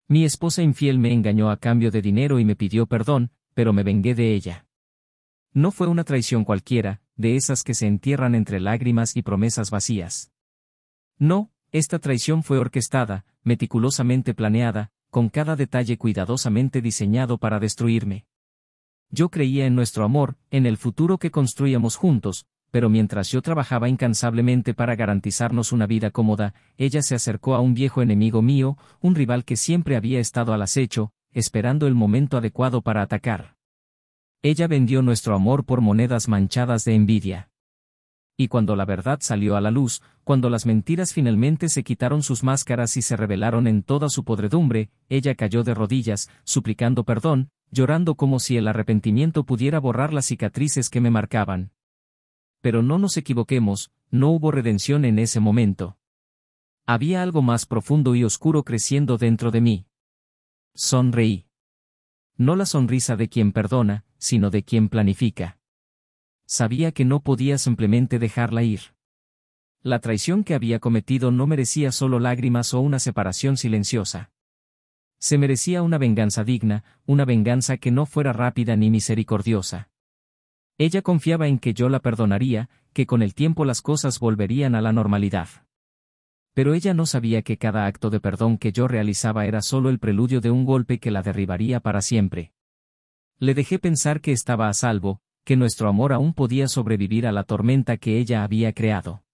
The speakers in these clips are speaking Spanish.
Mi esposa infiel me engañó a cambio de dinero y me pidió perdón, pero me vengué de ella. No fue una traición cualquiera, de esas que se entierran entre lágrimas y promesas vacías. No, esta traición fue orquestada, meticulosamente planeada, con cada detalle cuidadosamente diseñado para destruirme. Yo creía en nuestro amor, en el futuro que construíamos juntos, pero mientras yo trabajaba incansablemente para garantizarnos una vida cómoda, ella se acercó a un viejo enemigo mío, un rival que siempre había estado al acecho, esperando el momento adecuado para atacar. Ella vendió nuestro amor por monedas manchadas de envidia. Y cuando la verdad salió a la luz, cuando las mentiras finalmente se quitaron sus máscaras y se revelaron en toda su podredumbre, ella cayó de rodillas, suplicando perdón, llorando como si el arrepentimiento pudiera borrar las cicatrices que me marcaban. Pero no nos equivoquemos, no hubo redención en ese momento. Había algo más profundo y oscuro creciendo dentro de mí. Sonreí. No la sonrisa de quien perdona, sino de quien planifica. Sabía que no podía simplemente dejarla ir. La traición que había cometido no merecía solo lágrimas o una separación silenciosa. Se merecía una venganza digna, una venganza que no fuera rápida ni misericordiosa. Ella confiaba en que yo la perdonaría, que con el tiempo las cosas volverían a la normalidad. Pero ella no sabía que cada acto de perdón que yo realizaba era solo el preludio de un golpe que la derribaría para siempre. Le dejé pensar que estaba a salvo, que nuestro amor aún podía sobrevivir a la tormenta que ella había creado.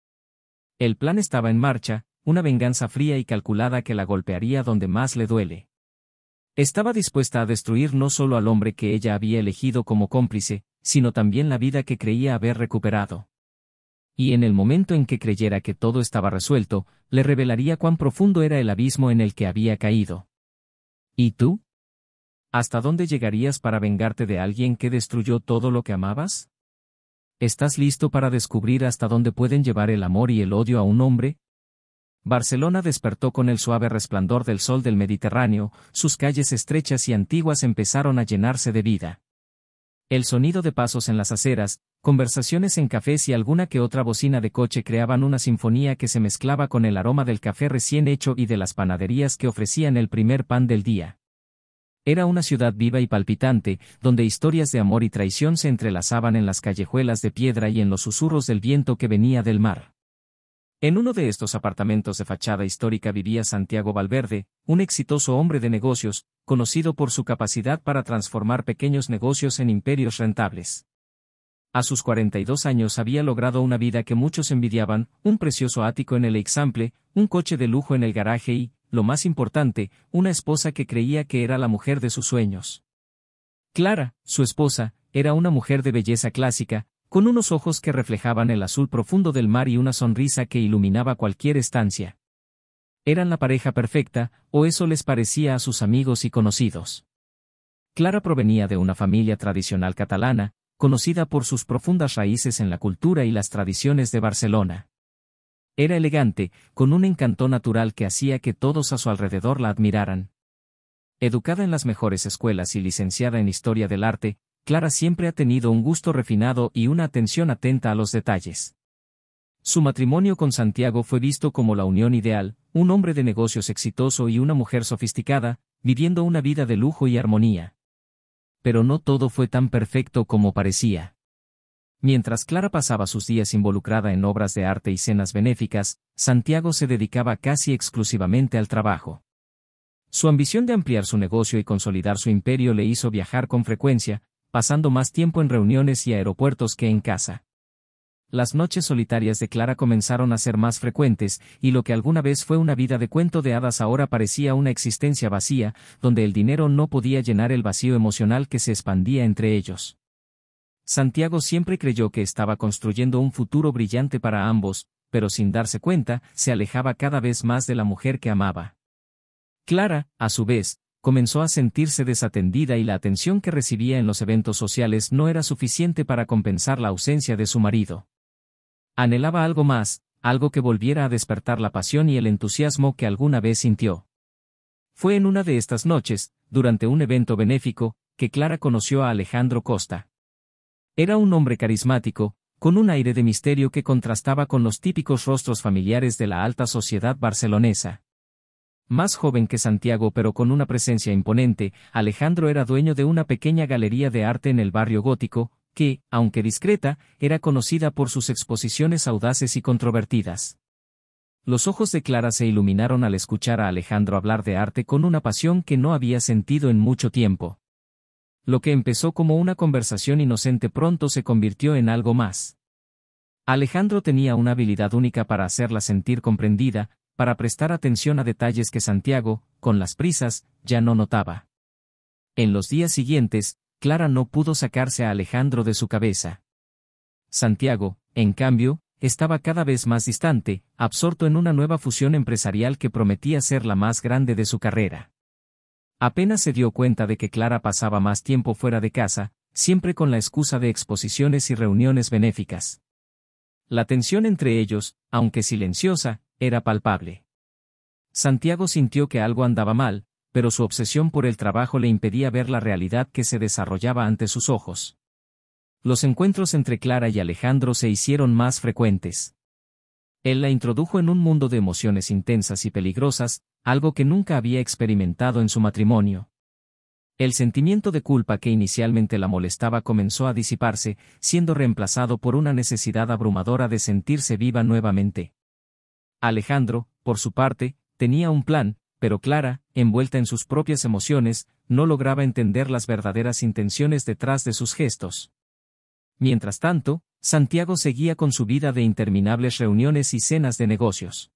El plan estaba en marcha, una venganza fría y calculada que la golpearía donde más le duele. Estaba dispuesta a destruir no solo al hombre que ella había elegido como cómplice, sino también la vida que creía haber recuperado. Y en el momento en que creyera que todo estaba resuelto, le revelaría cuán profundo era el abismo en el que había caído. ¿Y tú? ¿Hasta dónde llegarías para vengarte de alguien que destruyó todo lo que amabas? ¿Estás listo para descubrir hasta dónde pueden llevar el amor y el odio a un hombre? Barcelona despertó con el suave resplandor del sol del Mediterráneo, sus calles estrechas y antiguas empezaron a llenarse de vida. El sonido de pasos en las aceras, conversaciones en cafés y alguna que otra bocina de coche creaban una sinfonía que se mezclaba con el aroma del café recién hecho y de las panaderías que ofrecían el primer pan del día. Era una ciudad viva y palpitante, donde historias de amor y traición se entrelazaban en las callejuelas de piedra y en los susurros del viento que venía del mar. En uno de estos apartamentos de fachada histórica vivía Santiago Valverde, un exitoso hombre de negocios, conocido por su capacidad para transformar pequeños negocios en imperios rentables. A sus 42 años había logrado una vida que muchos envidiaban, un precioso ático en el Eixample, un coche de lujo en el garaje y, lo más importante, una esposa que creía que era la mujer de sus sueños. Clara, su esposa, era una mujer de belleza clásica, con unos ojos que reflejaban el azul profundo del mar y una sonrisa que iluminaba cualquier estancia. Eran la pareja perfecta, o eso les parecía a sus amigos y conocidos. Clara provenía de una familia tradicional catalana, conocida por sus profundas raíces en la cultura y las tradiciones de Barcelona. Era elegante, con un encanto natural que hacía que todos a su alrededor la admiraran. Educada en las mejores escuelas y licenciada en Historia del Arte, Clara siempre ha tenido un gusto refinado y una atención atenta a los detalles. Su matrimonio con Santiago fue visto como la unión ideal, un hombre de negocios exitoso y una mujer sofisticada, viviendo una vida de lujo y armonía. Pero no todo fue tan perfecto como parecía. Mientras Clara pasaba sus días involucrada en obras de arte y cenas benéficas, Santiago se dedicaba casi exclusivamente al trabajo. Su ambición de ampliar su negocio y consolidar su imperio le hizo viajar con frecuencia, pasando más tiempo en reuniones y aeropuertos que en casa. Las noches solitarias de Clara comenzaron a ser más frecuentes, y lo que alguna vez fue una vida de cuento de hadas ahora parecía una existencia vacía, donde el dinero no podía llenar el vacío emocional que se expandía entre ellos. Santiago siempre creyó que estaba construyendo un futuro brillante para ambos, pero sin darse cuenta, se alejaba cada vez más de la mujer que amaba. Clara, a su vez, comenzó a sentirse desatendida y la atención que recibía en los eventos sociales no era suficiente para compensar la ausencia de su marido. Anhelaba algo más, algo que volviera a despertar la pasión y el entusiasmo que alguna vez sintió. Fue en una de estas noches, durante un evento benéfico, que Clara conoció a Alejandro Costa. Era un hombre carismático, con un aire de misterio que contrastaba con los típicos rostros familiares de la alta sociedad barcelonesa. Más joven que Santiago pero con una presencia imponente, Alejandro era dueño de una pequeña galería de arte en el barrio gótico, que, aunque discreta, era conocida por sus exposiciones audaces y controvertidas. Los ojos de Clara se iluminaron al escuchar a Alejandro hablar de arte con una pasión que no había sentido en mucho tiempo. Lo que empezó como una conversación inocente pronto se convirtió en algo más. Alejandro tenía una habilidad única para hacerla sentir comprendida, para prestar atención a detalles que Santiago, con las prisas, ya no notaba. En los días siguientes, Clara no pudo sacarse a Alejandro de su cabeza. Santiago, en cambio, estaba cada vez más distante, absorto en una nueva fusión empresarial que prometía ser la más grande de su carrera. Apenas se dio cuenta de que Clara pasaba más tiempo fuera de casa, siempre con la excusa de exposiciones y reuniones benéficas. La tensión entre ellos, aunque silenciosa, era palpable. Santiago sintió que algo andaba mal, pero su obsesión por el trabajo le impedía ver la realidad que se desarrollaba ante sus ojos. Los encuentros entre Clara y Alejandro se hicieron más frecuentes. Él la introdujo en un mundo de emociones intensas y peligrosas, algo que nunca había experimentado en su matrimonio. El sentimiento de culpa que inicialmente la molestaba comenzó a disiparse, siendo reemplazado por una necesidad abrumadora de sentirse viva nuevamente. Alejandro, por su parte, tenía un plan, pero Clara, envuelta en sus propias emociones, no lograba entender las verdaderas intenciones detrás de sus gestos. Mientras tanto, Santiago seguía con su vida de interminables reuniones y cenas de negocios.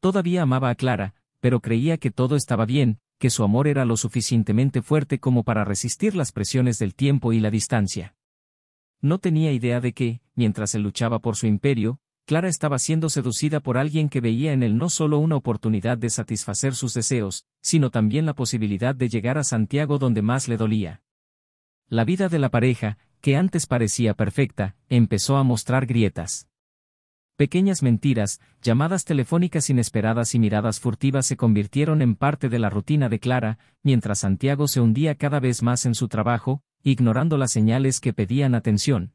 Todavía amaba a Clara, pero creía que todo estaba bien, que su amor era lo suficientemente fuerte como para resistir las presiones del tiempo y la distancia. No tenía idea de que, mientras él luchaba por su imperio, Clara estaba siendo seducida por alguien que veía en él no solo una oportunidad de satisfacer sus deseos, sino también la posibilidad de llegar a Santiago donde más le dolía. La vida de la pareja, que antes parecía perfecta, empezó a mostrar grietas. Pequeñas mentiras, llamadas telefónicas inesperadas y miradas furtivas se convirtieron en parte de la rutina de Clara, mientras Santiago se hundía cada vez más en su trabajo, ignorando las señales que pedían atención.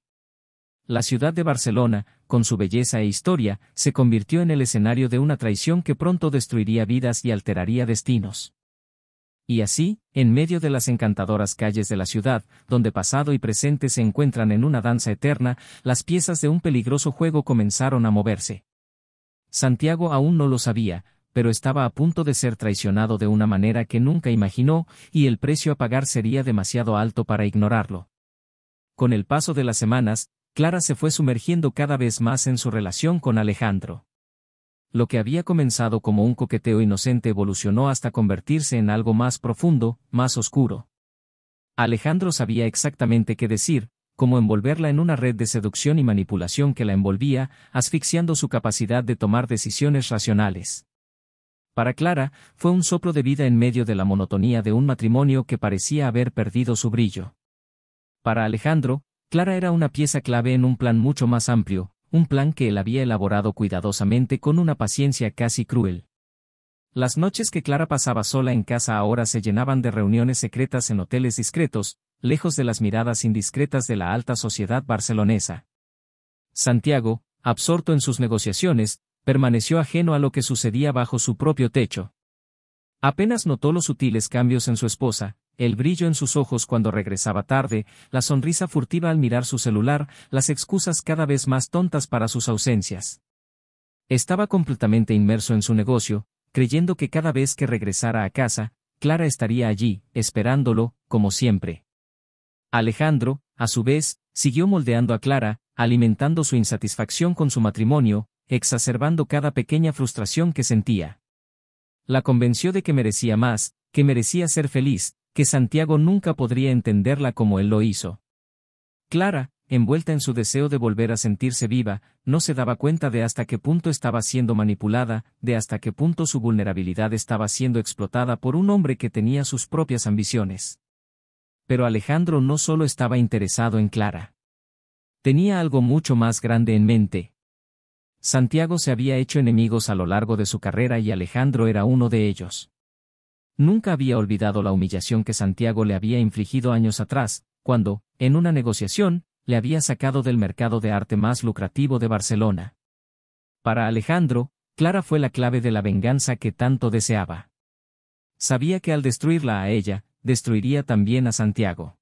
La ciudad de Barcelona, con su belleza e historia, se convirtió en el escenario de una traición que pronto destruiría vidas y alteraría destinos. Y así, en medio de las encantadoras calles de la ciudad, donde pasado y presente se encuentran en una danza eterna, las piezas de un peligroso juego comenzaron a moverse. Santiago aún no lo sabía, pero estaba a punto de ser traicionado de una manera que nunca imaginó, y el precio a pagar sería demasiado alto para ignorarlo. Con el paso de las semanas, Clara se fue sumergiendo cada vez más en su relación con Alejandro. Lo que había comenzado como un coqueteo inocente evolucionó hasta convertirse en algo más profundo, más oscuro. Alejandro sabía exactamente qué decir, cómo envolverla en una red de seducción y manipulación que la envolvía, asfixiando su capacidad de tomar decisiones racionales. Para Clara, fue un soplo de vida en medio de la monotonía de un matrimonio que parecía haber perdido su brillo. Para Alejandro, Clara era una pieza clave en un plan mucho más amplio, un plan que él había elaborado cuidadosamente con una paciencia casi cruel. Las noches que Clara pasaba sola en casa ahora se llenaban de reuniones secretas en hoteles discretos, lejos de las miradas indiscretas de la alta sociedad barcelonesa. Santiago, absorto en sus negociaciones, permaneció ajeno a lo que sucedía bajo su propio techo. Apenas notó los sutiles cambios en su esposa, el brillo en sus ojos cuando regresaba tarde, la sonrisa furtiva al mirar su celular, las excusas cada vez más tontas para sus ausencias. Estaba completamente inmerso en su negocio, creyendo que cada vez que regresara a casa, Clara estaría allí, esperándolo, como siempre. Alejandro, a su vez, siguió moldeando a Clara, alimentando su insatisfacción con su matrimonio, exacerbando cada pequeña frustración que sentía. La convenció de que merecía más, que merecía ser feliz, que Santiago nunca podría entenderla como él lo hizo. Clara, envuelta en su deseo de volver a sentirse viva, no se daba cuenta de hasta qué punto estaba siendo manipulada, de hasta qué punto su vulnerabilidad estaba siendo explotada por un hombre que tenía sus propias ambiciones. Pero Alejandro no solo estaba interesado en Clara. Tenía algo mucho más grande en mente. Santiago se había hecho enemigos a lo largo de su carrera y Alejandro era uno de ellos. Nunca había olvidado la humillación que Santiago le había infligido años atrás, cuando, en una negociación, le había sacado del mercado de arte más lucrativo de Barcelona. Para Alejandro, Clara fue la clave de la venganza que tanto deseaba. Sabía que al destruirla a ella, destruiría también a Santiago.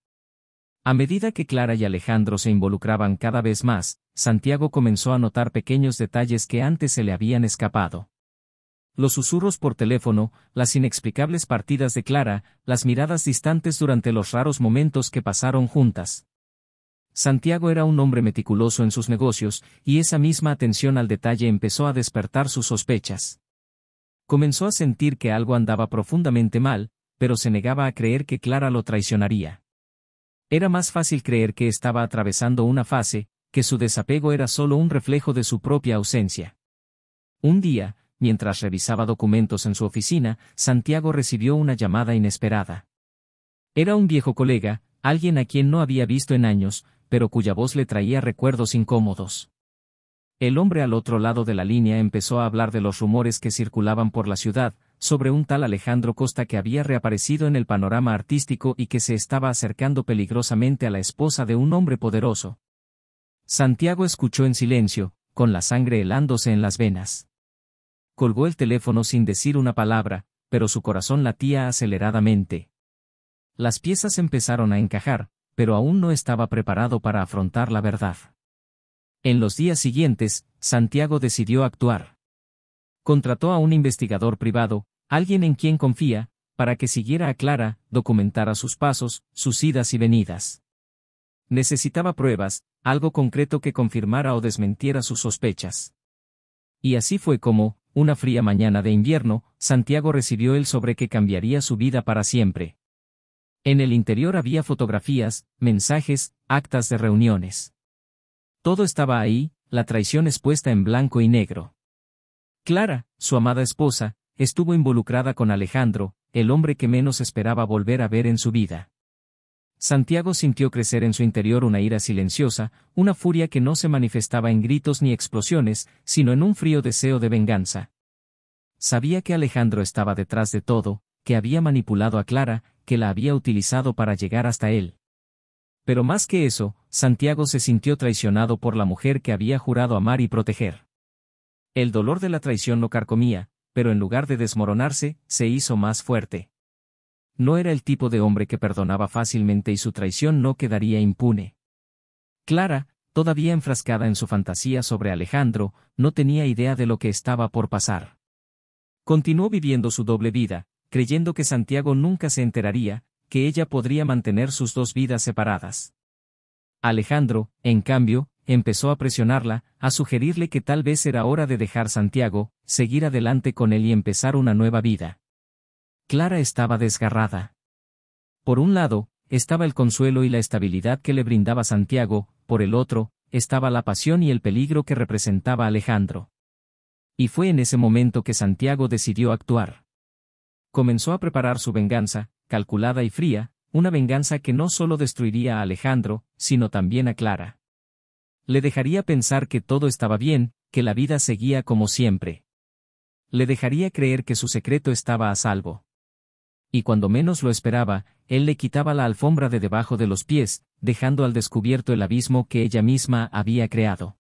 A medida que Clara y Alejandro se involucraban cada vez más, Santiago comenzó a notar pequeños detalles que antes se le habían escapado. Los susurros por teléfono, las inexplicables partidas de Clara, las miradas distantes durante los raros momentos que pasaron juntas. Santiago era un hombre meticuloso en sus negocios, y esa misma atención al detalle empezó a despertar sus sospechas. Comenzó a sentir que algo andaba profundamente mal, pero se negaba a creer que Clara lo traicionaría. Era más fácil creer que estaba atravesando una fase, que su desapego era solo un reflejo de su propia ausencia. Un día, mientras revisaba documentos en su oficina, Santiago recibió una llamada inesperada. Era un viejo colega, alguien a quien no había visto en años, pero cuya voz le traía recuerdos incómodos. El hombre al otro lado de la línea empezó a hablar de los rumores que circulaban por la ciudad, sobre un tal Alejandro Costa que había reaparecido en el panorama artístico y que se estaba acercando peligrosamente a la esposa de un hombre poderoso. Santiago escuchó en silencio, con la sangre helándose en las venas. Colgó el teléfono sin decir una palabra, pero su corazón latía aceleradamente. Las piezas empezaron a encajar, pero aún no estaba preparado para afrontar la verdad. En los días siguientes, Santiago decidió actuar. Contrató a un investigador privado, alguien en quien confía, para que siguiera a Clara, documentara sus pasos, sus idas y venidas. Necesitaba pruebas, algo concreto que confirmara o desmentiera sus sospechas. Y así fue como, una fría mañana de invierno, Santiago recibió el sobre que cambiaría su vida para siempre. En el interior había fotografías, mensajes, actas de reuniones. Todo estaba ahí, la traición expuesta en blanco y negro. Clara, su amada esposa, estuvo involucrada con Alejandro, el hombre que menos esperaba volver a ver en su vida. Santiago sintió crecer en su interior una ira silenciosa, una furia que no se manifestaba en gritos ni explosiones, sino en un frío deseo de venganza. Sabía que Alejandro estaba detrás de todo, que había manipulado a Clara, que la había utilizado para llegar hasta él. Pero más que eso, Santiago se sintió traicionado por la mujer que había jurado amar y proteger. El dolor de la traición lo carcomía, pero en lugar de desmoronarse, se hizo más fuerte. No era el tipo de hombre que perdonaba fácilmente y su traición no quedaría impune. Clara, todavía enfrascada en su fantasía sobre Alejandro, no tenía idea de lo que estaba por pasar. Continuó viviendo su doble vida, creyendo que Santiago nunca se enteraría, que ella podría mantener sus dos vidas separadas. Alejandro, en cambio, empezó a presionarla, a sugerirle que tal vez era hora de dejar Santiago, seguir adelante con él y empezar una nueva vida. Clara estaba desgarrada. Por un lado, estaba el consuelo y la estabilidad que le brindaba Santiago, por el otro, estaba la pasión y el peligro que representaba Alejandro. Y fue en ese momento que Santiago decidió actuar. Comenzó a preparar su venganza, calculada y fría, una venganza que no solo destruiría a Alejandro, sino también a Clara. Le dejaría pensar que todo estaba bien, que la vida seguía como siempre. Le dejaría creer que su secreto estaba a salvo. Y cuando menos lo esperaba, él le quitaba la alfombra de debajo de los pies, dejando al descubierto el abismo que ella misma había creado.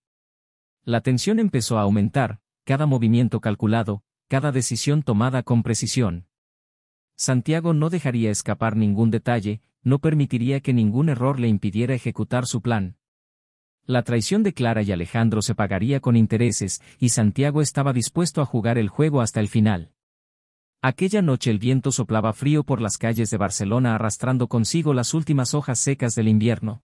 La tensión empezó a aumentar, cada movimiento calculado, cada decisión tomada con precisión. Santiago no dejaría escapar ningún detalle, no permitiría que ningún error le impidiera ejecutar su plan. La traición de Clara y Alejandro se pagaría con intereses, y Santiago estaba dispuesto a jugar el juego hasta el final. Aquella noche el viento soplaba frío por las calles de Barcelona arrastrando consigo las últimas hojas secas del invierno.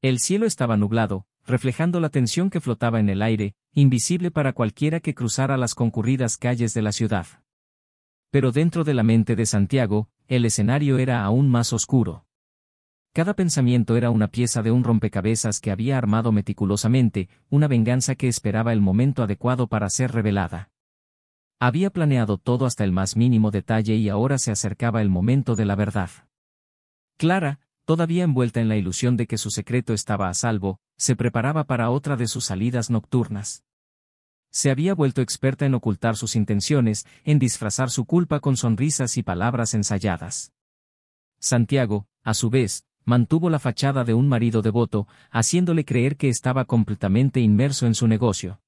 El cielo estaba nublado, reflejando la tensión que flotaba en el aire, invisible para cualquiera que cruzara las concurridas calles de la ciudad. Pero dentro de la mente de Santiago, el escenario era aún más oscuro. Cada pensamiento era una pieza de un rompecabezas que había armado meticulosamente, una venganza que esperaba el momento adecuado para ser revelada. Había planeado todo hasta el más mínimo detalle y ahora se acercaba el momento de la verdad. Clara, todavía envuelta en la ilusión de que su secreto estaba a salvo, se preparaba para otra de sus salidas nocturnas. Se había vuelto experta en ocultar sus intenciones, en disfrazar su culpa con sonrisas y palabras ensayadas. Santiago, a su vez, mantuvo la fachada de un marido devoto, haciéndole creer que estaba completamente inmerso en su negocio.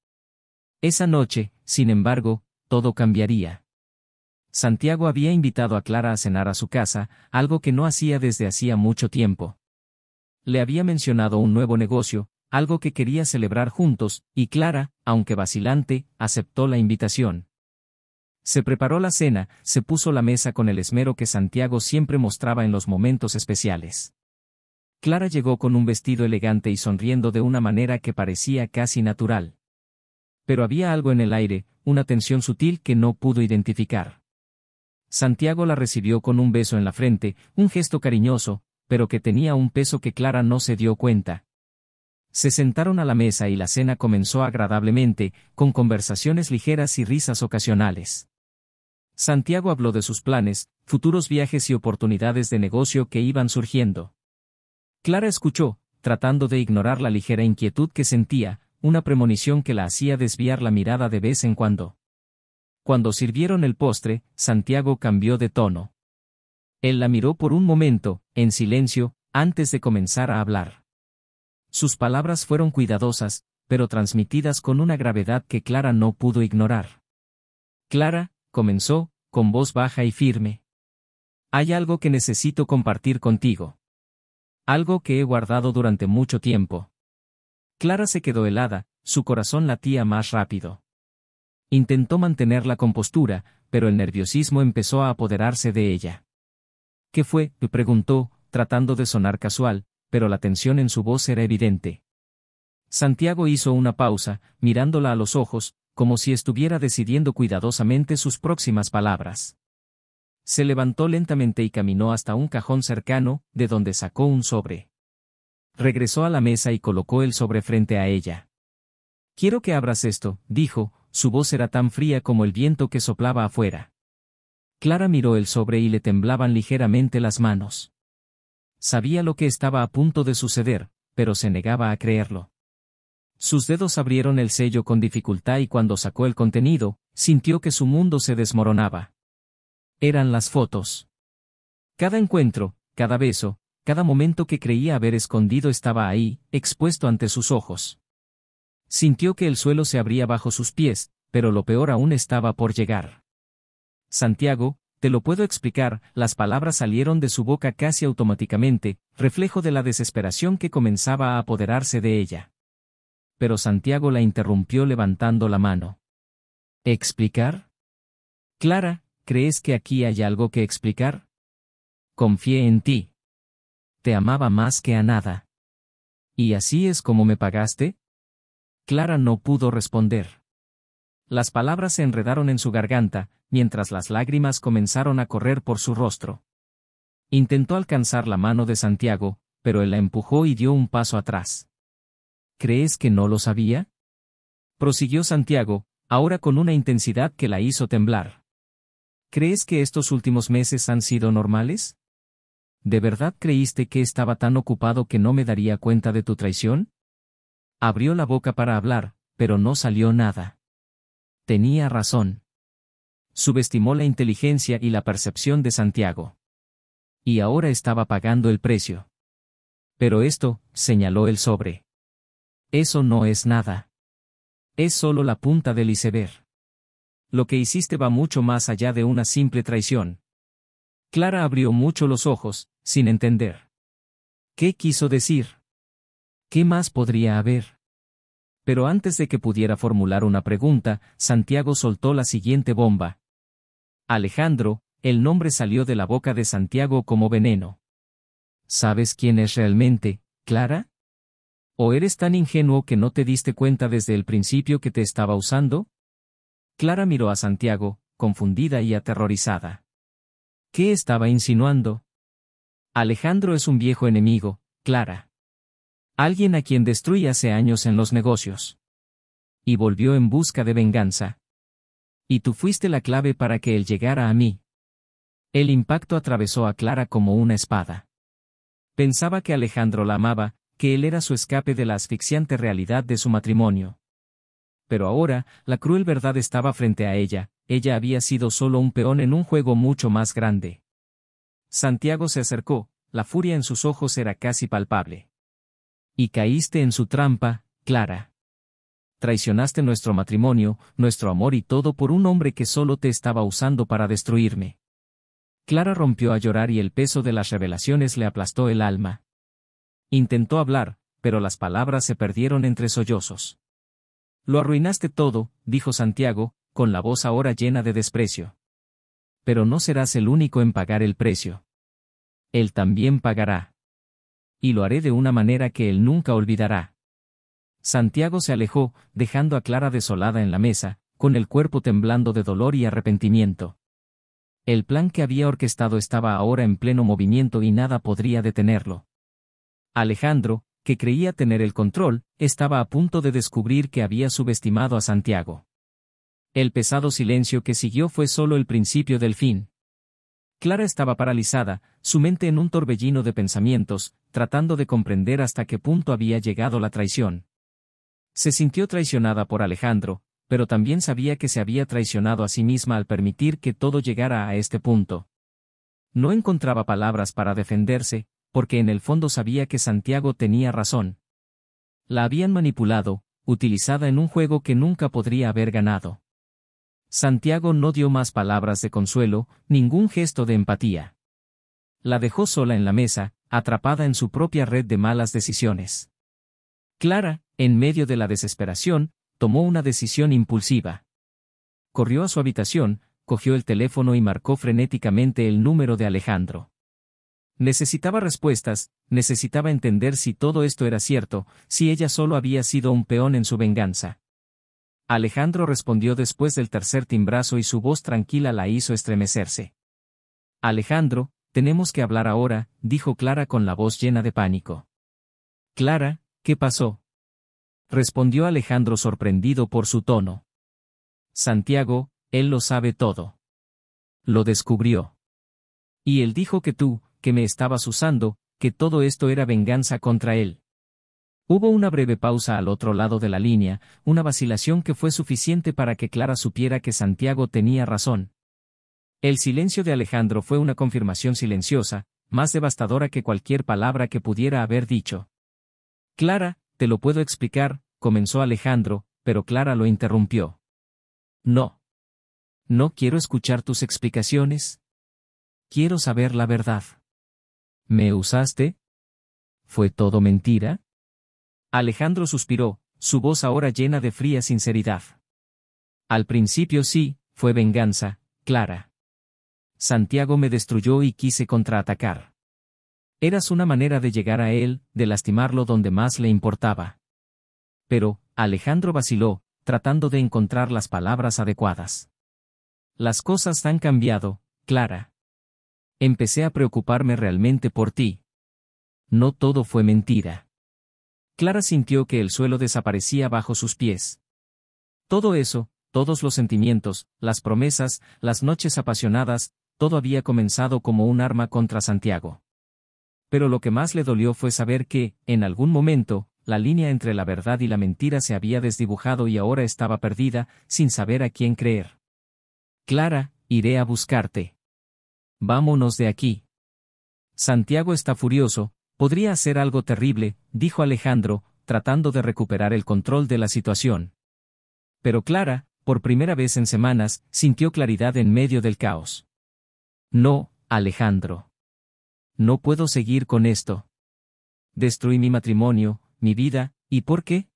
Esa noche, sin embargo, todo cambiaría. Santiago había invitado a Clara a cenar a su casa, algo que no hacía desde hacía mucho tiempo. Le había mencionado un nuevo negocio, algo que quería celebrar juntos, y Clara, aunque vacilante, aceptó la invitación. Se preparó la cena, se puso la mesa con el esmero que Santiago siempre mostraba en los momentos especiales. Clara llegó con un vestido elegante y sonriendo de una manera que parecía casi natural. Pero había algo en el aire, una tensión sutil que no pudo identificar. Santiago la recibió con un beso en la frente, un gesto cariñoso, pero que tenía un peso que Clara no se dio cuenta. Se sentaron a la mesa y la cena comenzó agradablemente, con conversaciones ligeras y risas ocasionales. Santiago habló de sus planes, futuros viajes y oportunidades de negocio que iban surgiendo. Clara escuchó, tratando de ignorar la ligera inquietud que sentía, una premonición que la hacía desviar la mirada de vez en cuando. Cuando sirvieron el postre, Santiago cambió de tono. Él la miró por un momento, en silencio, antes de comenzar a hablar. Sus palabras fueron cuidadosas, pero transmitidas con una gravedad que Clara no pudo ignorar. Clara, comenzó, con voz baja y firme. Hay algo que necesito compartir contigo. Algo que he guardado durante mucho tiempo. Clara se quedó helada, su corazón latía más rápido. Intentó mantener la compostura, pero el nerviosismo empezó a apoderarse de ella. ¿Qué fue?, preguntó, tratando de sonar casual, pero la tensión en su voz era evidente. Santiago hizo una pausa, mirándola a los ojos, como si estuviera decidiendo cuidadosamente sus próximas palabras. Se levantó lentamente y caminó hasta un cajón cercano, de donde sacó un sobre. Regresó a la mesa y colocó el sobre frente a ella. Quiero que abras esto, dijo, su voz era tan fría como el viento que soplaba afuera. Clara miró el sobre y le temblaban ligeramente las manos. Sabía lo que estaba a punto de suceder, pero se negaba a creerlo. Sus dedos abrieron el sello con dificultad y cuando sacó el contenido, sintió que su mundo se desmoronaba. Eran las fotos. Cada encuentro, cada beso, cada momento que creía haber escondido estaba ahí, expuesto ante sus ojos. Sintió que el suelo se abría bajo sus pies, pero lo peor aún estaba por llegar. Santiago, te lo puedo explicar, las palabras salieron de su boca casi automáticamente, reflejo de la desesperación que comenzaba a apoderarse de ella. Pero Santiago la interrumpió levantando la mano. ¿Explicar? Clara, ¿crees que aquí hay algo que explicar? Confié en ti. Te amaba más que a nada. ¿Y así es como me pagaste? Clara no pudo responder. Las palabras se enredaron en su garganta, mientras las lágrimas comenzaron a correr por su rostro. Intentó alcanzar la mano de Santiago, pero él la empujó y dio un paso atrás. ¿Crees que no lo sabía? Prosiguió Santiago, ahora con una intensidad que la hizo temblar. ¿Crees que estos últimos meses han sido normales? ¿De verdad creíste que estaba tan ocupado que no me daría cuenta de tu traición? Abrió la boca para hablar, pero no salió nada. Tenía razón. Subestimó la inteligencia y la percepción de Santiago. Y ahora estaba pagando el precio. Pero esto, señaló el sobre. Eso no es nada. Es solo la punta del iceberg. Lo que hiciste va mucho más allá de una simple traición. Clara abrió mucho los ojos, sin entender. ¿Qué quiso decir? ¿Qué más podría haber? Pero antes de que pudiera formular una pregunta, Santiago soltó la siguiente bomba. Alejandro, el nombre salió de la boca de Santiago como veneno. ¿Sabes quién es realmente, Clara? ¿O eres tan ingenuo que no te diste cuenta desde el principio que te estaba usando? Clara miró a Santiago, confundida y aterrorizada. ¿Qué estaba insinuando? Alejandro es un viejo enemigo, Clara. Alguien a quien destruí hace años en los negocios. Y volvió en busca de venganza. Y tú fuiste la clave para que él llegara a mí. El impacto atravesó a Clara como una espada. Pensaba que Alejandro la amaba, que él era su escape de la asfixiante realidad de su matrimonio. Pero ahora, la cruel verdad estaba frente a ella había sido solo un peón en un juego mucho más grande. Santiago se acercó, la furia en sus ojos era casi palpable. Y caíste en su trampa, Clara. traicionaste nuestro matrimonio, nuestro amor y todo por un hombre que solo te estaba usando para destruirme. Clara rompió a llorar y el peso de las revelaciones le aplastó el alma. Intentó hablar, pero las palabras se perdieron entre sollozos. Lo arruinaste todo, dijo Santiago, con la voz ahora llena de desprecio. Pero no serás el único en pagar el precio. Él también pagará. Y lo haré de una manera que él nunca olvidará. Santiago se alejó, dejando a Clara desolada en la mesa, con el cuerpo temblando de dolor y arrepentimiento. El plan que había orquestado estaba ahora en pleno movimiento y nada podría detenerlo. Alejandro, que creía tener el control, estaba a punto de descubrir que había subestimado a Santiago. El pesado silencio que siguió fue solo el principio del fin. Clara estaba paralizada, su mente en un torbellino de pensamientos, tratando de comprender hasta qué punto había llegado la traición. Se sintió traicionada por Alejandro, pero también sabía que se había traicionado a sí misma al permitir que todo llegara a este punto. No encontraba palabras para defenderse, porque en el fondo sabía que Santiago tenía razón. La habían manipulado, utilizada en un juego que nunca podría haber ganado. Santiago no dio más palabras de consuelo, ningún gesto de empatía. La dejó sola en la mesa, atrapada en su propia red de malas decisiones. Clara, en medio de la desesperación, tomó una decisión impulsiva. Corrió a su habitación, cogió el teléfono y marcó frenéticamente el número de Alejandro. Necesitaba respuestas, necesitaba entender si todo esto era cierto, si ella solo había sido un peón en su venganza. Alejandro respondió después del tercer timbrazo y su voz tranquila la hizo estremecerse. Alejandro, tenemos que hablar ahora, dijo Clara con la voz llena de pánico. Clara, ¿qué pasó? Respondió Alejandro sorprendido por su tono. Santiago, él lo sabe todo. Lo descubrió. Y él dijo que tú, que me estabas usando, que todo esto era venganza contra él. Hubo una breve pausa al otro lado de la línea, una vacilación que fue suficiente para que Clara supiera que Santiago tenía razón. El silencio de Alejandro fue una confirmación silenciosa, más devastadora que cualquier palabra que pudiera haber dicho. Clara, te lo puedo explicar, comenzó Alejandro, pero Clara lo interrumpió. No. No quiero escuchar tus explicaciones. Quiero saber la verdad. ¿Me usaste? ¿Fue todo mentira? Alejandro suspiró, su voz ahora llena de fría sinceridad. Al principio sí, fue venganza, Clara. Santiago me destruyó y quise contraatacar. Eras una manera de llegar a él, de lastimarlo donde más le importaba. Pero, Alejandro vaciló, tratando de encontrar las palabras adecuadas. Las cosas han cambiado, Clara. Empecé a preocuparme realmente por ti. No todo fue mentira. Clara sintió que el suelo desaparecía bajo sus pies. Todo eso, todos los sentimientos, las promesas, las noches apasionadas, todo había comenzado como un arma contra Santiago. Pero lo que más le dolió fue saber que, en algún momento, la línea entre la verdad y la mentira se había desdibujado y ahora estaba perdida, sin saber a quién creer. Clara, iré a buscarte. Vámonos de aquí. Santiago está furioso, podría hacer algo terrible, dijo Alejandro, tratando de recuperar el control de la situación. Pero Clara, por primera vez en semanas, sintió claridad en medio del caos. No, Alejandro. No puedo seguir con esto. Destruí mi matrimonio, mi vida, ¿y por qué?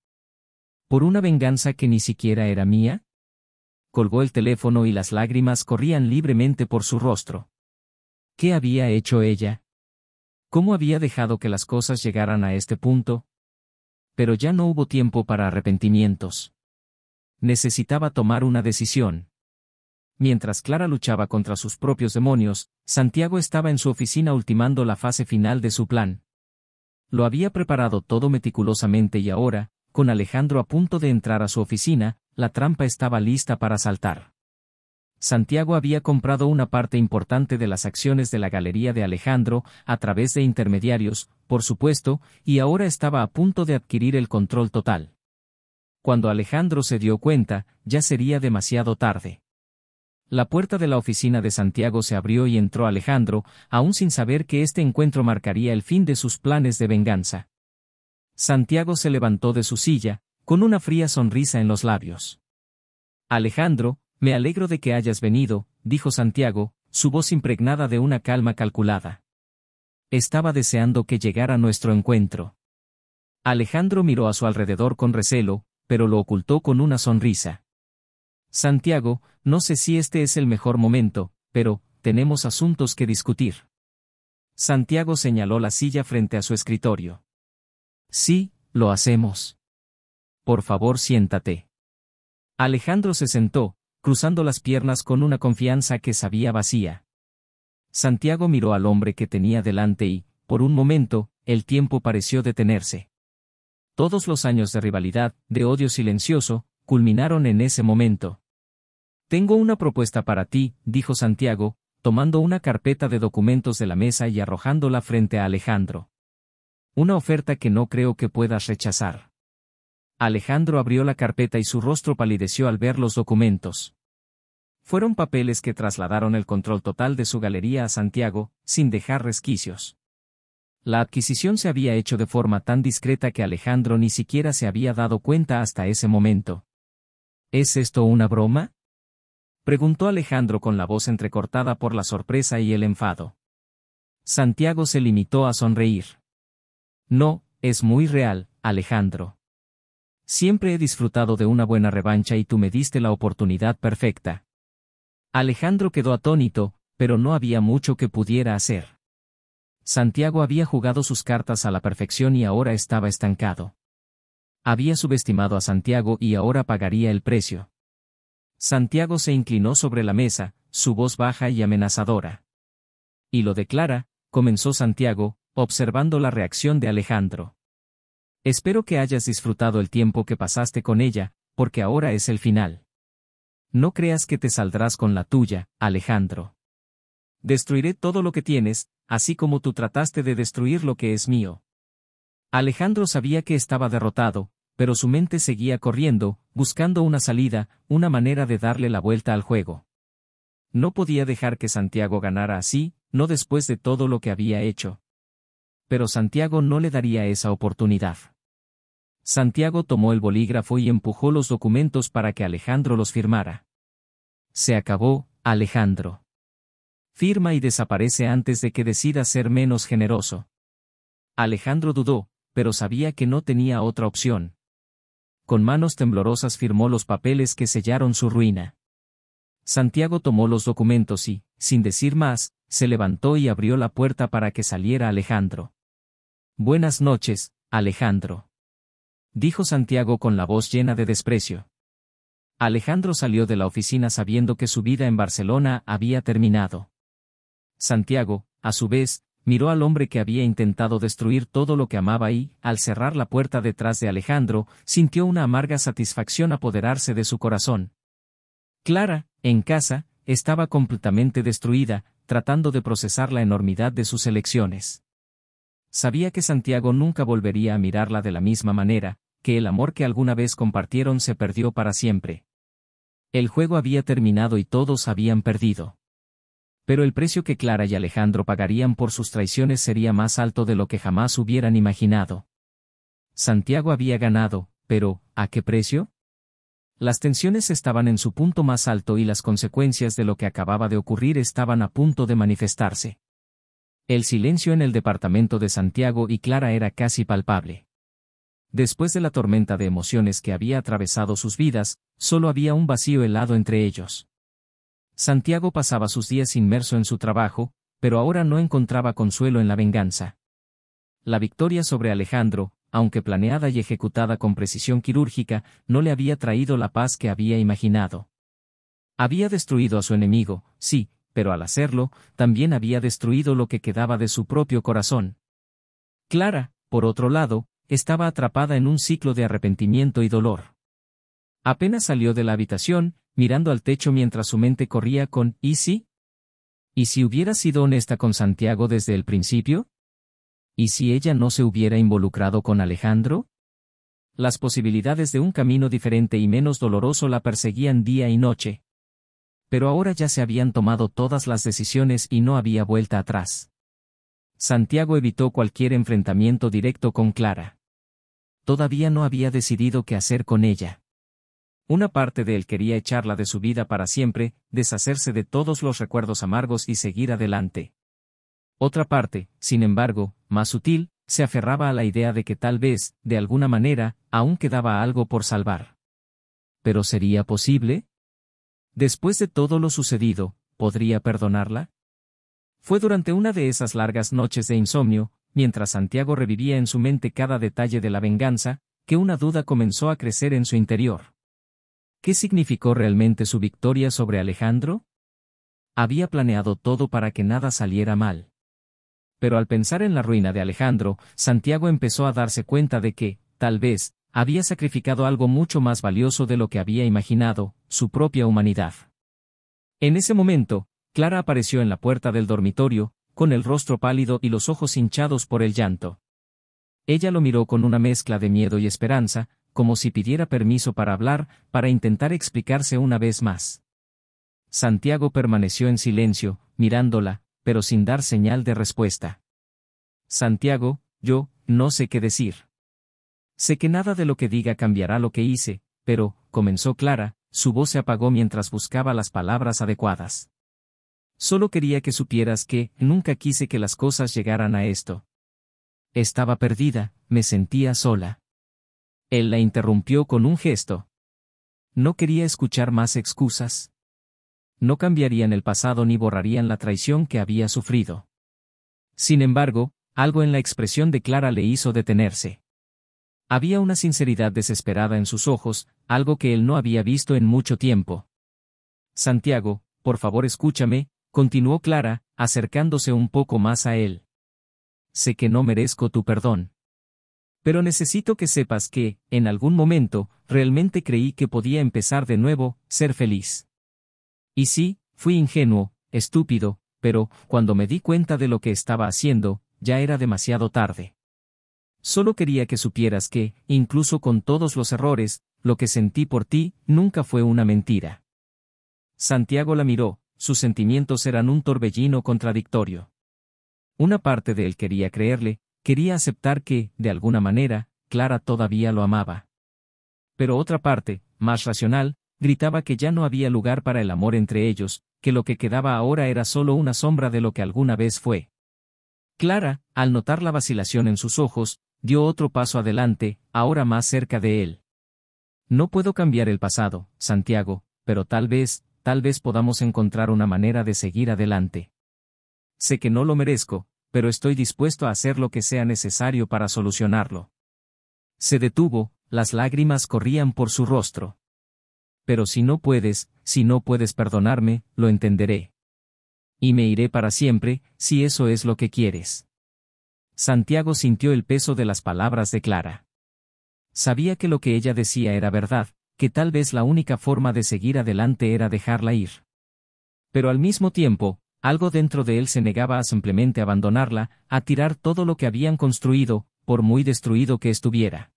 ¿Por una venganza que ni siquiera era mía? Colgó el teléfono y las lágrimas corrían libremente por su rostro. ¿Qué había hecho ella? ¿Cómo había dejado que las cosas llegaran a este punto? Pero ya no hubo tiempo para arrepentimientos. Necesitaba tomar una decisión. Mientras Clara luchaba contra sus propios demonios, Santiago estaba en su oficina ultimando la fase final de su plan. Lo había preparado todo meticulosamente y ahora, con Alejandro a punto de entrar a su oficina, la trampa estaba lista para saltar. Santiago había comprado una parte importante de las acciones de la galería de Alejandro, a través de intermediarios, por supuesto, y ahora estaba a punto de adquirir el control total. Cuando Alejandro se dio cuenta, ya sería demasiado tarde. La puerta de la oficina de Santiago se abrió y entró Alejandro, aún sin saber que este encuentro marcaría el fin de sus planes de venganza. Santiago se levantó de su silla, con una fría sonrisa en los labios. Alejandro, me alegro de que hayas venido, dijo Santiago, su voz impregnada de una calma calculada. Estaba deseando que llegara nuestro encuentro. Alejandro miró a su alrededor con recelo, pero lo ocultó con una sonrisa. Santiago, no sé si este es el mejor momento, pero, tenemos asuntos que discutir. Santiago señaló la silla frente a su escritorio. Sí, lo hacemos. Por favor, siéntate. Alejandro se sentó, cruzando las piernas con una confianza que sabía vacía. Santiago miró al hombre que tenía delante y, por un momento, el tiempo pareció detenerse. Todos los años de rivalidad, de odio silencioso, culminaron en ese momento. Tengo una propuesta para ti, dijo Santiago, tomando una carpeta de documentos de la mesa y arrojándola frente a Alejandro. Una oferta que no creo que puedas rechazar. Alejandro abrió la carpeta y su rostro palideció al ver los documentos. Fueron papeles que trasladaron el control total de su galería a Santiago, sin dejar resquicios. La adquisición se había hecho de forma tan discreta que Alejandro ni siquiera se había dado cuenta hasta ese momento. ¿Es esto una broma?, preguntó Alejandro con la voz entrecortada por la sorpresa y el enfado. Santiago se limitó a sonreír. No, es muy real, Alejandro. Siempre he disfrutado de una buena revancha y tú me diste la oportunidad perfecta. Alejandro quedó atónito, pero no había mucho que pudiera hacer. Santiago había jugado sus cartas a la perfección y ahora estaba estancado. Había subestimado a Santiago y ahora pagaría el precio. Santiago se inclinó sobre la mesa, su voz baja y amenazadora. Y lo declara, comenzó Santiago, observando la reacción de Alejandro. Espero que hayas disfrutado el tiempo que pasaste con ella, porque ahora es el final. No creas que te saldrás con la tuya, Alejandro. Destruiré todo lo que tienes, así como tú trataste de destruir lo que es mío. Alejandro sabía que estaba derrotado, pero su mente seguía corriendo, buscando una salida, una manera de darle la vuelta al juego. No podía dejar que Santiago ganara así, no después de todo lo que había hecho. Pero Santiago no le daría esa oportunidad. Santiago tomó el bolígrafo y empujó los documentos para que Alejandro los firmara. Se acabó, Alejandro. Firma y desaparece antes de que decidas ser menos generoso. Alejandro dudó, pero sabía que no tenía otra opción. Con manos temblorosas firmó los papeles que sellaron su ruina. Santiago tomó los documentos y, sin decir más, se levantó y abrió la puerta para que saliera Alejandro. Buenas noches, Alejandro. Dijo Santiago con la voz llena de desprecio. Alejandro salió de la oficina sabiendo que su vida en Barcelona había terminado. Santiago, a su vez, miró al hombre que había intentado destruir todo lo que amaba y, al cerrar la puerta detrás de Alejandro, sintió una amarga satisfacción apoderarse de su corazón. Clara, en casa, estaba completamente destruida, tratando de procesar la enormidad de sus elecciones. Sabía que Santiago nunca volvería a mirarla de la misma manera, que el amor que alguna vez compartieron se perdió para siempre. El juego había terminado y todos habían perdido. Pero el precio que Clara y Alejandro pagarían por sus traiciones sería más alto de lo que jamás hubieran imaginado. Santiago había ganado, pero, ¿a qué precio? Las tensiones estaban en su punto más alto y las consecuencias de lo que acababa de ocurrir estaban a punto de manifestarse. El silencio en el departamento de Santiago y Clara era casi palpable. Después de la tormenta de emociones que había atravesado sus vidas, solo había un vacío helado entre ellos. Santiago pasaba sus días inmerso en su trabajo, pero ahora no encontraba consuelo en la venganza. La victoria sobre Alejandro, aunque planeada y ejecutada con precisión quirúrgica, no le había traído la paz que había imaginado. Había destruido a su enemigo, sí, pero al hacerlo, también había destruido lo que quedaba de su propio corazón. Clara, por otro lado, estaba atrapada en un ciclo de arrepentimiento y dolor. Apenas salió de la habitación, mirando al techo mientras su mente corría con ¿y si? ¿Y si hubiera sido honesta con Santiago desde el principio? ¿Y si ella no se hubiera involucrado con Alejandro? Las posibilidades de un camino diferente y menos doloroso la perseguían día y noche. Pero ahora ya se habían tomado todas las decisiones y no había vuelta atrás. Santiago evitó cualquier enfrentamiento directo con Clara. todavía no había decidido qué hacer con ella. Una parte de él quería echarla de su vida para siempre, deshacerse de todos los recuerdos amargos y seguir adelante. Otra parte, sin embargo, más sutil, se aferraba a la idea de que tal vez, de alguna manera, aún quedaba algo por salvar. ¿Pero sería posible? Después de todo lo sucedido, ¿podría perdonarla? Fue durante una de esas largas noches de insomnio, mientras Santiago revivía en su mente cada detalle de la venganza, que una duda comenzó a crecer en su interior. ¿Qué significó realmente su victoria sobre Alejandro? Había planeado todo para que nada saliera mal. Pero al pensar en la ruina de Alejandro, Santiago empezó a darse cuenta de que, tal vez, había sacrificado algo mucho más valioso de lo que había imaginado, su propia humanidad. En ese momento, Clara apareció en la puerta del dormitorio, con el rostro pálido y los ojos hinchados por el llanto. Ella lo miró con una mezcla de miedo y esperanza, como si pidiera permiso para hablar, para intentar explicarse una vez más. Santiago permaneció en silencio, mirándola, pero sin dar señal de respuesta. Santiago, yo, no sé qué decir. Sé que nada de lo que diga cambiará lo que hice, pero, comenzó Clara, su voz se apagó mientras buscaba las palabras adecuadas. Solo quería que supieras que, nunca quise que las cosas llegaran a esto. Estaba perdida, me sentía sola. Él la interrumpió con un gesto. No quería escuchar más excusas. No cambiarían el pasado ni borrarían la traición que había sufrido. Sin embargo, algo en la expresión de Clara le hizo detenerse. Había una sinceridad desesperada en sus ojos, algo que él no había visto en mucho tiempo. Santiago, por favor escúchame, continuó Clara, acercándose un poco más a él. Sé que no merezco tu perdón. Pero necesito que sepas que, en algún momento, realmente creí que podía empezar de nuevo, ser feliz. Y sí, fui ingenuo, estúpido, pero, cuando me di cuenta de lo que estaba haciendo, ya era demasiado tarde. Solo quería que supieras que, incluso con todos los errores, lo que sentí por ti, nunca fue una mentira. Santiago la miró, sus sentimientos eran un torbellino contradictorio. Una parte de él quería creerle, quería aceptar que, de alguna manera, Clara todavía lo amaba. Pero otra parte, más racional, gritaba que ya no había lugar para el amor entre ellos, que lo que quedaba ahora era solo una sombra de lo que alguna vez fue. Clara, al notar la vacilación en sus ojos, dio otro paso adelante, ahora más cerca de él. No puedo cambiar el pasado, Santiago, pero tal vez podamos encontrar una manera de seguir adelante. Sé que no lo merezco, pero estoy dispuesto a hacer lo que sea necesario para solucionarlo. Se detuvo, las lágrimas corrían por su rostro. Pero si no puedes perdonarme, lo entenderé. Y me iré para siempre, si eso es lo que quieres. Santiago sintió el peso de las palabras de Clara. Sabía que lo que ella decía era verdad, que tal vez la única forma de seguir adelante era dejarla ir. Pero al mismo tiempo, algo dentro de él se negaba a simplemente abandonarla, a tirar todo lo que habían construido, por muy destruido que estuviera.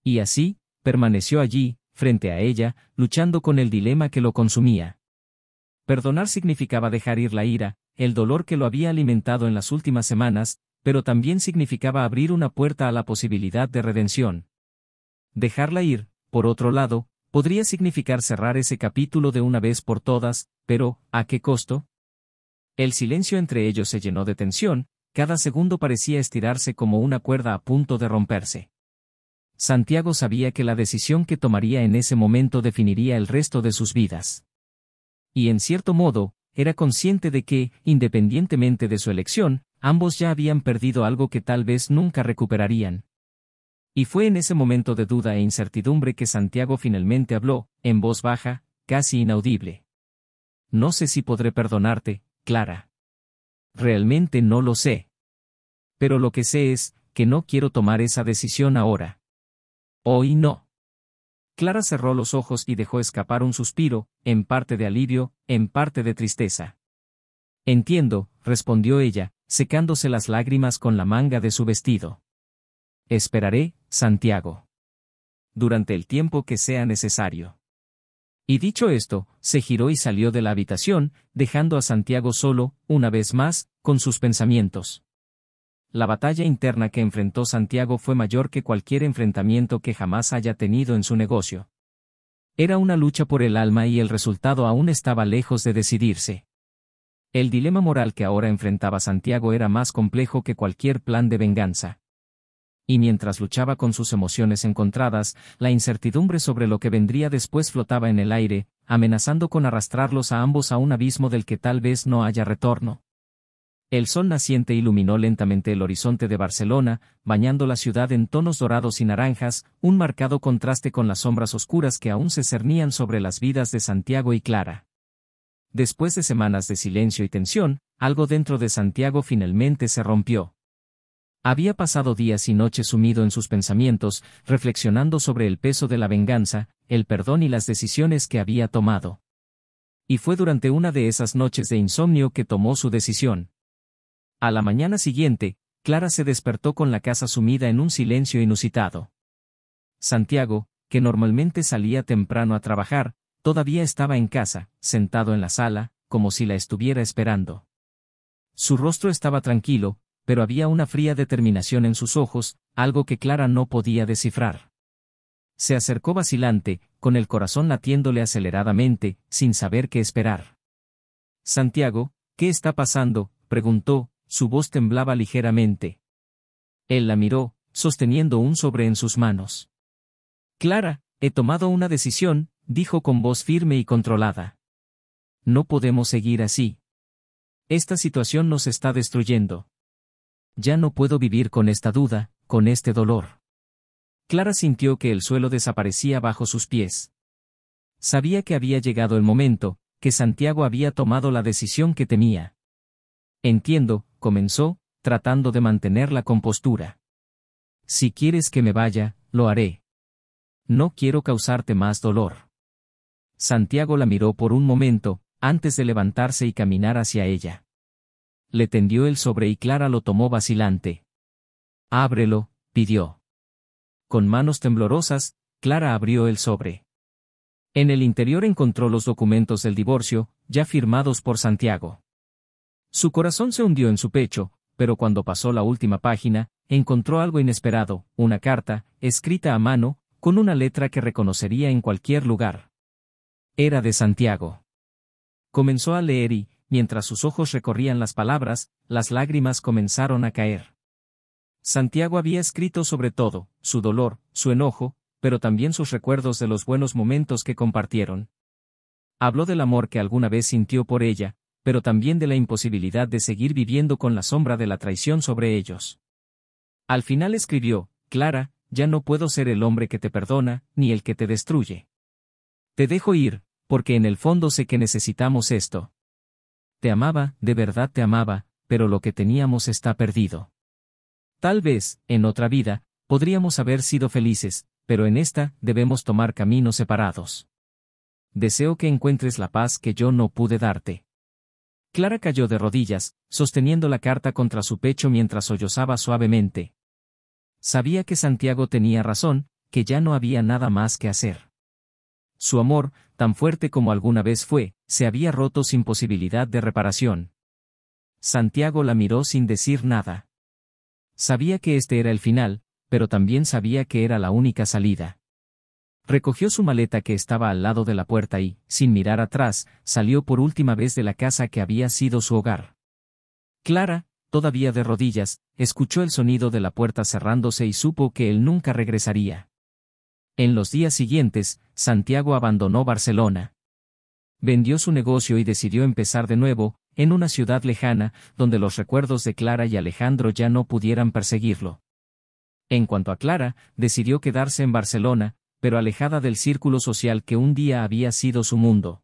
Y así, permaneció allí, frente a ella, luchando con el dilema que lo consumía. Perdonar significaba dejar ir la ira, el dolor que lo había alimentado en las últimas semanas, pero también significaba abrir una puerta a la posibilidad de redención. Dejarla ir, por otro lado, podría significar cerrar ese capítulo de una vez por todas, pero, ¿a qué costo? El silencio entre ellos se llenó de tensión, cada segundo parecía estirarse como una cuerda a punto de romperse. Santiago sabía que la decisión que tomaría en ese momento definiría el resto de sus vidas. Y en cierto modo, era consciente de que, independientemente de su elección, ambos ya habían perdido algo que tal vez nunca recuperarían. Y fue en ese momento de duda e incertidumbre que Santiago finalmente habló, en voz baja, casi inaudible. No sé si podré perdonarte, Clara. Realmente no lo sé. Pero lo que sé es, que no quiero tomar esa decisión ahora. Hoy no. Clara cerró los ojos y dejó escapar un suspiro, en parte de alivio, en parte de tristeza. Entiendo, respondió ella, secándose las lágrimas con la manga de su vestido. Esperaré, Santiago. Durante el tiempo que sea necesario. Y dicho esto, se giró y salió de la habitación, dejando a Santiago solo, una vez más, con sus pensamientos. la batalla interna que enfrentó Santiago fue mayor que cualquier enfrentamiento que jamás haya tenido en su negocio. Era una lucha por el alma y el resultado aún estaba lejos de decidirse. El dilema moral que ahora enfrentaba Santiago era más complejo que cualquier plan de venganza. Y mientras luchaba con sus emociones encontradas, la incertidumbre sobre lo que vendría después flotaba en el aire, amenazando con arrastrarlos a ambos a un abismo del que tal vez no haya retorno. El sol naciente iluminó lentamente el horizonte de Barcelona, bañando la ciudad en tonos dorados y naranjas, un marcado contraste con las sombras oscuras que aún se cernían sobre las vidas de Santiago y Clara. Después de semanas de silencio y tensión, algo dentro de Santiago finalmente se rompió. Había pasado días y noches sumido en sus pensamientos, reflexionando sobre el peso de la venganza, el perdón y las decisiones que había tomado. Y fue durante una de esas noches de insomnio que tomó su decisión. A la mañana siguiente, Clara se despertó con la casa sumida en un silencio inusitado. Santiago, que normalmente salía temprano a trabajar, todavía estaba en casa, sentado en la sala, como si la estuviera esperando. Su rostro estaba tranquilo, pero había una fría determinación en sus ojos, algo que Clara no podía descifrar. Se acercó vacilante, con el corazón latiéndole aceleradamente, sin saber qué esperar. «Santiago, ¿qué está pasando?», preguntó, su voz temblaba ligeramente. Él la miró, sosteniendo un sobre en sus manos. «Clara, he tomado una decisión», dijo con voz firme y controlada. «No podemos seguir así. Esta situación nos está destruyendo. Ya no puedo vivir con esta duda, con este dolor». Clara sintió que el suelo desaparecía bajo sus pies. Sabía que había llegado el momento, que Santiago había tomado la decisión que temía. «Entiendo», comenzó, tratando de mantener la compostura. «Si quieres que me vaya, lo haré. No quiero causarte más dolor». Santiago la miró por un momento, antes de levantarse y caminar hacia ella. Le tendió el sobre y Clara lo tomó vacilante. «Ábrelo», pidió. Con manos temblorosas, Clara abrió el sobre. En el interior encontró los documentos del divorcio, ya firmados por Santiago. Su corazón se hundió en su pecho, pero cuando pasó la última página, encontró algo inesperado, una carta, escrita a mano, con una letra que reconocería en cualquier lugar. Era de Santiago. Comenzó a leer y, mientras sus ojos recorrían las palabras, las lágrimas comenzaron a caer. Santiago había escrito sobre todo, su dolor, su enojo, pero también sus recuerdos de los buenos momentos que compartieron. Habló del amor que alguna vez sintió por ella, pero también de la imposibilidad de seguir viviendo con la sombra de la traición sobre ellos. Al final escribió: «Clara, ya no puedo ser el hombre que te perdona, ni el que te destruye. Te dejo ir, porque en el fondo sé que necesitamos esto. Te amaba, de verdad te amaba, pero lo que teníamos está perdido. Tal vez, en otra vida, podríamos haber sido felices, pero en esta, debemos tomar caminos separados. Deseo que encuentres la paz que yo no pude darte». Clara cayó de rodillas, sosteniendo la carta contra su pecho mientras sollozaba suavemente. Sabía que Santiago tenía razón, que ya no había nada más que hacer. Su amor, tan fuerte como alguna vez fue, se había roto sin posibilidad de reparación. Santiago la miró sin decir nada. Sabía que este era el final, pero también sabía que era la única salida. Recogió su maleta que estaba al lado de la puerta y, sin mirar atrás, salió por última vez de la casa que había sido su hogar. Clara, todavía de rodillas, escuchó el sonido de la puerta cerrándose y supo que él nunca regresaría. En los días siguientes, Santiago abandonó Barcelona. Vendió su negocio y decidió empezar de nuevo, en una ciudad lejana, donde los recuerdos de Clara y Alejandro ya no pudieran perseguirlo. En cuanto a Clara, decidió quedarse en Barcelona, pero alejada del círculo social que un día había sido su mundo.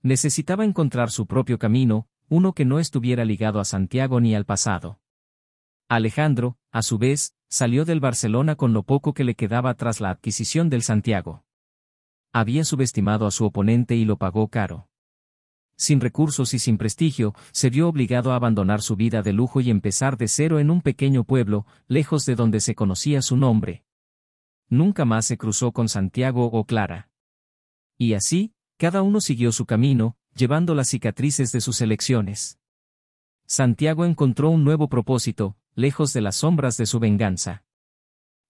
Necesitaba encontrar su propio camino, uno que no estuviera ligado a Santiago ni al pasado. Alejandro, a su vez, salió del Barcelona con lo poco que le quedaba tras la adquisición del Santiago. Había subestimado a su oponente y lo pagó caro. Sin recursos y sin prestigio, se vio obligado a abandonar su vida de lujo y empezar de cero en un pequeño pueblo, lejos de donde se conocía su nombre. Nunca más se cruzó con Santiago o Clara. Y así, cada uno siguió su camino, llevando las cicatrices de sus elecciones. Santiago encontró un nuevo propósito, lejos de las sombras de su venganza.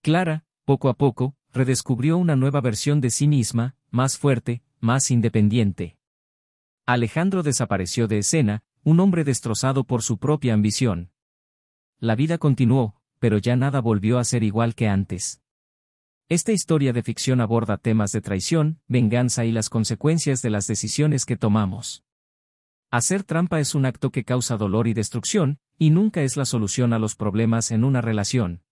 Clara, poco a poco, redescubrió una nueva versión de sí misma, más fuerte, más independiente. Alejandro desapareció de escena, un hombre destrozado por su propia ambición. La vida continuó, pero ya nada volvió a ser igual que antes. Esta historia de ficción aborda temas de traición, venganza y las consecuencias de las decisiones que tomamos. Hacer trampa es un acto que causa dolor y destrucción, y nunca es la solución a los problemas en una relación.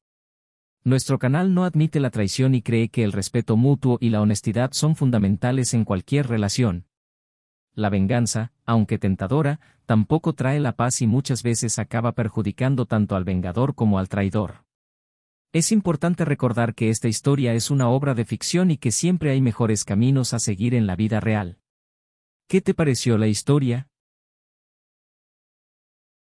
Nuestro canal no admite la traición y cree que el respeto mutuo y la honestidad son fundamentales en cualquier relación. La venganza, aunque tentadora, tampoco trae la paz y muchas veces acaba perjudicando tanto al vengador como al traidor. Es importante recordar que esta historia es una obra de ficción y que siempre hay mejores caminos a seguir en la vida real. ¿Qué te pareció la historia?